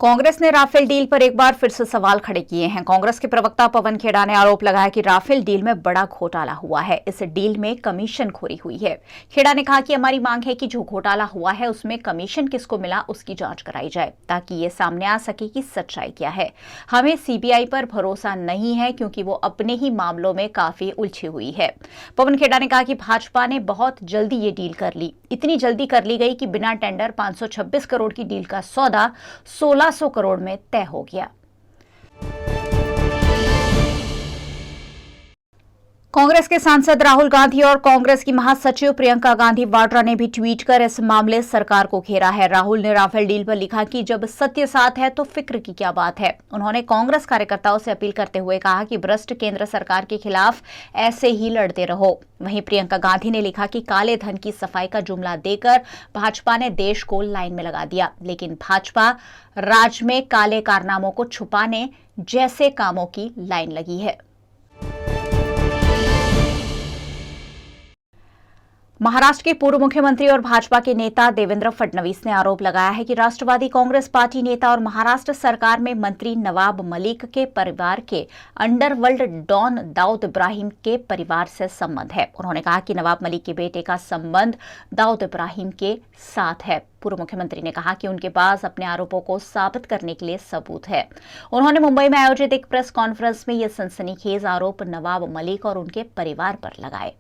कांग्रेस ने Rafale deal पर एक बार फिर से सवाल खड़े किए हैं। कांग्रेस के प्रवक्ता पवन खेड़ा ने आरोप लगाया कि राफेल डील में बड़ा घोटाला हुआ है। इस डील में कमीशनखोरी हुई है। खेड़ा ने कहा कि हमारी मांग है कि जो घोटाला हुआ है उसमें कमीशन किसको मिला उसकी जांच कराई जाए ताकि ये सामने आ सके कि सच्चाई क्या है। हमें सीबीआई पर भरोसा नहीं है क्योंकि वो अपने ही मामलों में काफी उलझी हुई है। पवन खेड़ा ने कहा कि भाजपा ने बहुत जल्दी ये डील कर ली। इतनी जल्दी कर ली गई कि बिना टेंडर 526 करोड़ की डील का सौदा 1600 करोड़ में तय हो गया। कांग्रेस के सांसद राहुल गांधी और कांग्रेस की महासचिव प्रियंका गांधी वाड्रा ने भी ट्वीट कर इस मामले सरकार को घेरा है। राहुल ने राफेल डील पर लिखा कि जब सत्य साथ है तो फिक्र की क्या बात है। उन्होंने कांग्रेस कार्यकर्ताओं से अपील करते हुए कहा कि भ्रष्ट केंद्र सरकार के खिलाफ ऐसे ही लड़ते रहो। वहीं प्रियंका गांधी ने लिखा कि काले धन की सफाई का जुमला देकर भाजपा ने देश को लाइन में लगा दिया, लेकिन भाजपा राज में काले कारनामों को छुपाने जैसे कामों की लाइन लगी है। महाराष्ट्र के पूर्व मुख्यमंत्री और भाजपा के नेता देवेंद्र फडणवीस ने आरोप लगाया है कि राष्ट्रवादी कांग्रेस पार्टी नेता और महाराष्ट्र सरकार में मंत्री नवाब मलिक के परिवार के अंडरवर्ल्ड डॉन दाऊद इब्राहिम के परिवार से संबंध है। उन्होंने कहा कि नवाब मलिक के बेटे का संबंध दाऊद इब्राहिम के साथ है। पूर्व मुख्यमंत्री ने कहा कि उनके पास अपने आरोपों को साबित करने के लिए सबूत है। उन्होंने मुंबई में आयोजित एक प्रेस कॉन्फ्रेंस में ये सनसनीखेज आरोप नवाब मलिक और उनके परिवार पर लगाए।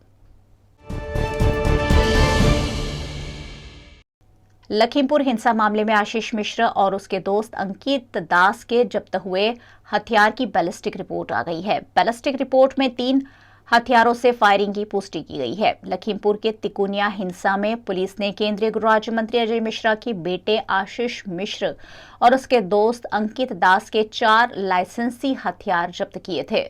लखीमपुर हिंसा मामले में आशीष मिश्र और उसके दोस्त अंकित दास के जब्त हुए हथियार की बैलिस्टिक रिपोर्ट आ गई है। बैलिस्टिक रिपोर्ट में 3 हथियारों से फायरिंग की पुष्टि की गई है। लखीमपुर के तिकुनिया हिंसा में पुलिस ने केंद्रीय गृह राज्य मंत्री अजय मिश्रा के बेटे आशीष मिश्र और उसके दोस्त अंकित दास के 4 लाइसेंसी हथियार जब्त किए थे।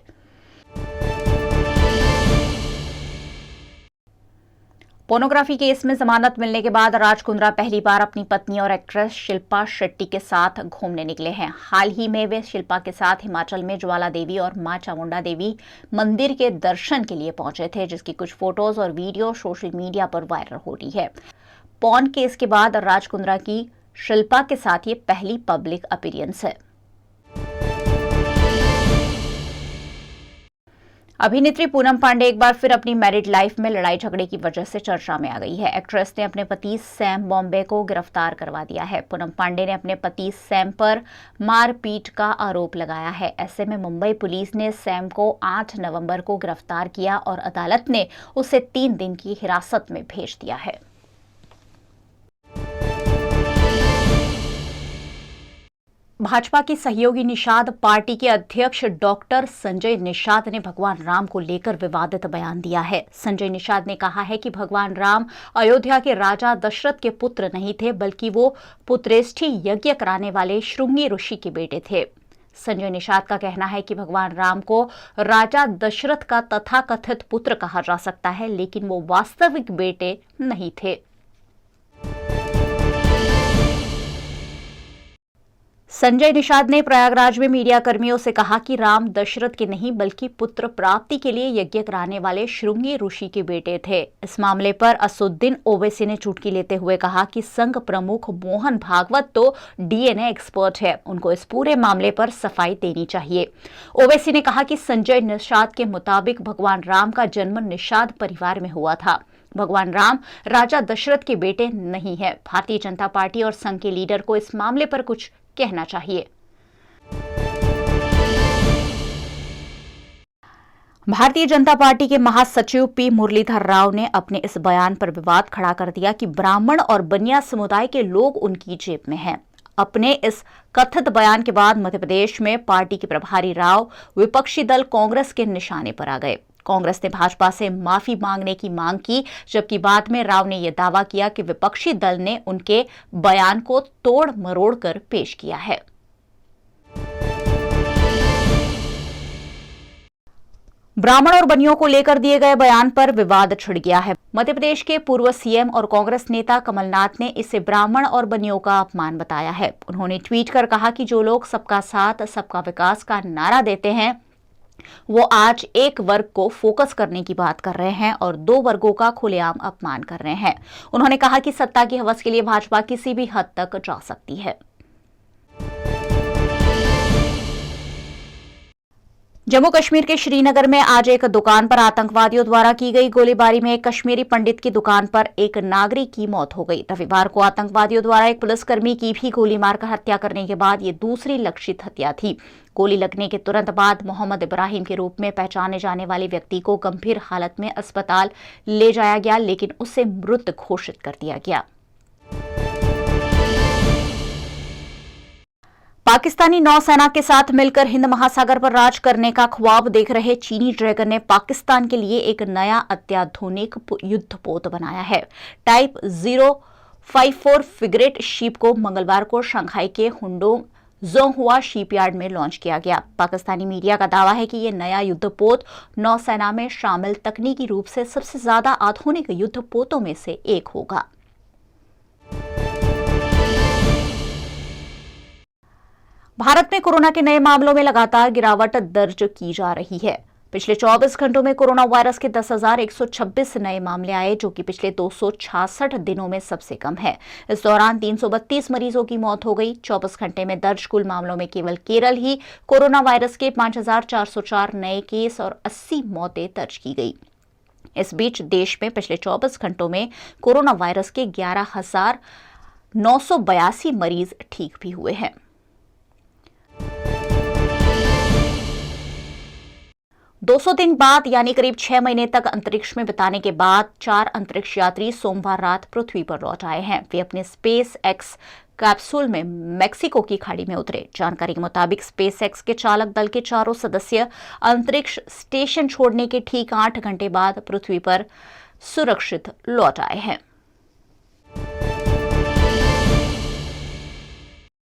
पोर्नोग्राफी केस में जमानत मिलने के बाद राज कुंद्रा पहली बार अपनी पत्नी और एक्ट्रेस शिल्पा शेट्टी के साथ घूमने निकले हैं। हाल ही में वे शिल्पा के साथ हिमाचल में ज्वाला देवी और मां चामुंडा देवी मंदिर के दर्शन के लिए पहुंचे थे, जिसकी कुछ फोटोज और वीडियो सोशल मीडिया पर वायरल हो रही है। पॉर्न केस के बाद राज कुंद्रा की शिल्पा के साथ ये पहली पब्लिक अपीयरेंस है। अभिनेत्री पूनम पांडे एक बार फिर अपनी मैरिड लाइफ में लड़ाई झगड़े की वजह से चर्चा में आ गई है। एक्ट्रेस ने अपने पति सैम बॉम्बे को गिरफ्तार करवा दिया है। पूनम पांडे ने अपने पति सैम पर मारपीट का आरोप लगाया है। ऐसे में मुंबई पुलिस ने सैम को 8 नवंबर को गिरफ्तार किया और अदालत ने उसे 3 दिन की हिरासत में भेज दिया है। भाजपा की सहयोगी निषाद पार्टी के अध्यक्ष डॉक्टर संजय निषाद ने भगवान राम को लेकर विवादित बयान दिया है। संजय निषाद ने कहा है कि भगवान राम अयोध्या के राजा दशरथ के पुत्र नहीं थे, बल्कि वो पुत्रेष्ठी यज्ञ कराने वाले श्रृंगी ऋषि के बेटे थे। संजय निषाद का कहना है कि भगवान राम को राजा दशरथ का तथाकथित पुत्र कहा जा सकता है, लेकिन वो वास्तविक बेटे नहीं थे। संजय निषाद ने प्रयागराज में मीडिया कर्मियों से कहा कि राम दशरथ के नहीं बल्कि पुत्र प्राप्ति के लिए यज्ञ कराने वाले श्रृंगी ऋषि के बेटे थे। इस मामले पर असुद्दीन ओवैसी ने चुटकी लेते हुए कहा कि संघ प्रमुख मोहन भागवत तो डीएनए एक्सपर्ट है, उनको इस पूरे मामले पर सफाई देनी चाहिए। ओवैसी ने कहा कि संजय निषाद के मुताबिक भगवान राम का जन्म निषाद परिवार में हुआ था। भगवान राम राजा दशरथ के बेटे नहीं है। भारतीय जनता पार्टी और संघ के लीडर को इस मामले पर कुछ कहना चाहिए। भारतीय जनता पार्टी के महासचिव पी मुरलीधर राव ने अपने इस बयान पर विवाद खड़ा कर दिया कि ब्राह्मण और बनिया समुदाय के लोग उनकी जेब में हैं। अपने इस कथित बयान के बाद मध्य प्रदेश में पार्टी के प्रभारी राव विपक्षी दल कांग्रेस के निशाने पर आ गए। कांग्रेस ने भाजपा से माफी मांगने की मांग की, जबकि बाद में राव ने यह दावा किया कि विपक्षी दल ने उनके बयान को तोड़ मरोड़ कर पेश किया है। ब्राह्मण और बनियों को लेकर दिए गए बयान पर विवाद छिड़ गया है। मध्य प्रदेश के पूर्व सीएम और कांग्रेस नेता कमलनाथ ने इसे ब्राह्मण और बनियों का अपमान बताया है। उन्होंने ट्वीट कर कहा कि जो लोग सबका साथ सबका विकास का नारा देते हैं वो आज एक वर्ग को फोकस करने की बात कर रहे हैं और 2 वर्गों का खुलेआम अपमान कर रहे हैं। उन्होंने कहा कि सत्ता की हवस के लिए भाजपा किसी भी हद तक जा सकती है। जम्मू कश्मीर के श्रीनगर में आज एक दुकान पर आतंकवादियों द्वारा की गई गोलीबारी में एक कश्मीरी पंडित की दुकान पर एक नागरिक की मौत हो गई। रविवार को आतंकवादियों द्वारा एक पुलिसकर्मी की भी गोली मारकर हत्या करने के बाद ये दूसरी लक्षित हत्या थी। गोली लगने के तुरंत बाद मोहम्मद इब्राहिम के रूप में पहचाने जाने वाले व्यक्ति को गंभीर हालत में अस्पताल ले जाया गया, लेकिन उसे मृत घोषित कर दिया गया। पाकिस्तानी नौसेना के साथ मिलकर हिंद महासागर पर राज करने का ख्वाब देख रहे चीनी ड्रैगन ने पाकिस्तान के लिए एक नया अत्याधुनिक युद्धपोत बनाया है। टाइप 054 फ्रिगेट शिप को मंगलवार को शंघाई के हुडोंग जोंगहुआ शिपयार्ड में लॉन्च किया गया। पाकिस्तानी मीडिया का दावा है कि यह नया युद्धपोत नौसेना में शामिल तकनीकी रूप से सबसे ज्यादा आधुनिक युद्धपोतों में से एक होगा। भारत में कोरोना के नए मामलों में लगातार गिरावट दर्ज की जा रही है। पिछले 24 घंटों में कोरोना वायरस के 10,126 नए मामले आए, जो कि पिछले 266 दिनों में सबसे कम है। इस दौरान 332 मरीजों की मौत हो गई। 24 घंटे में दर्ज कुल मामलों में केवल केरल ही कोरोना वायरस के 5,404 नए केस और 80 मौतें दर्ज की गई। इस बीच देश में पिछले 24 घंटों में कोरोना वायरस के 11,982 मरीज ठीक भी हुए हैं। 200 दिन बाद यानी करीब 6 महीने तक अंतरिक्ष में बिताने के बाद 4 अंतरिक्ष यात्री सोमवार रात पृथ्वी पर लौट आए हैं। वे अपने स्पेस एक्स कैप्सूल में मेक्सिको की खाड़ी में उतरे। जानकारी के मुताबिक स्पेस एक्स के चालक दल के 4 सदस्य अंतरिक्ष स्टेशन छोड़ने के ठीक 8 घंटे बाद पृथ्वी पर सुरक्षित लौट आए हैं।